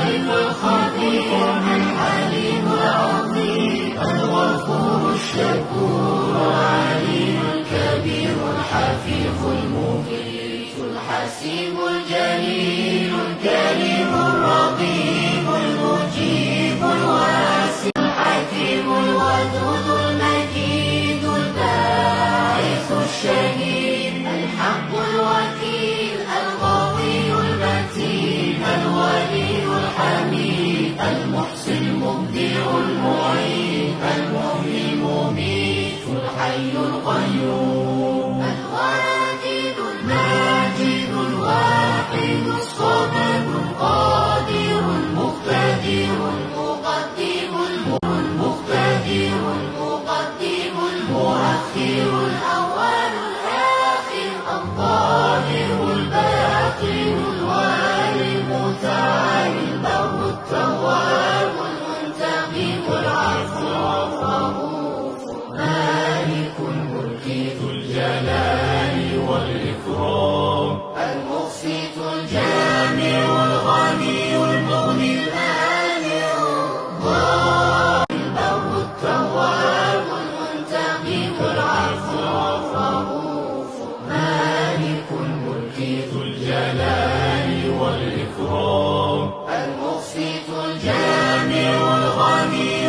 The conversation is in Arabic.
اللطيف الخبير الحليم العظيم الغفور الشكور العليم الكبير الحفيظ المغيث الحسيب الجليل الكريم الرقيب المجيب الواسع الحكيم الودود المجيد الباعث الشهيد الحق الوكيل القوي المتين الولي الحميد المحسن المبدع المعيد المحيي المميت الحي القيوم الواجد الماجد الواحد الصمد القادر المقتدر المقدم المقتدر المقدم المؤخر الأول الآخر الظاهر الباطن الوالي المتعالي البر التواب المنتقم العفو الرؤوف مالك الملك ذو الجلال والإكرام المقسط الجامع الغني المغني المانع البر التواب المنتقم العفو الرؤوف مالك الملك ذو الجلال والإكرام المقسط الجامع الغني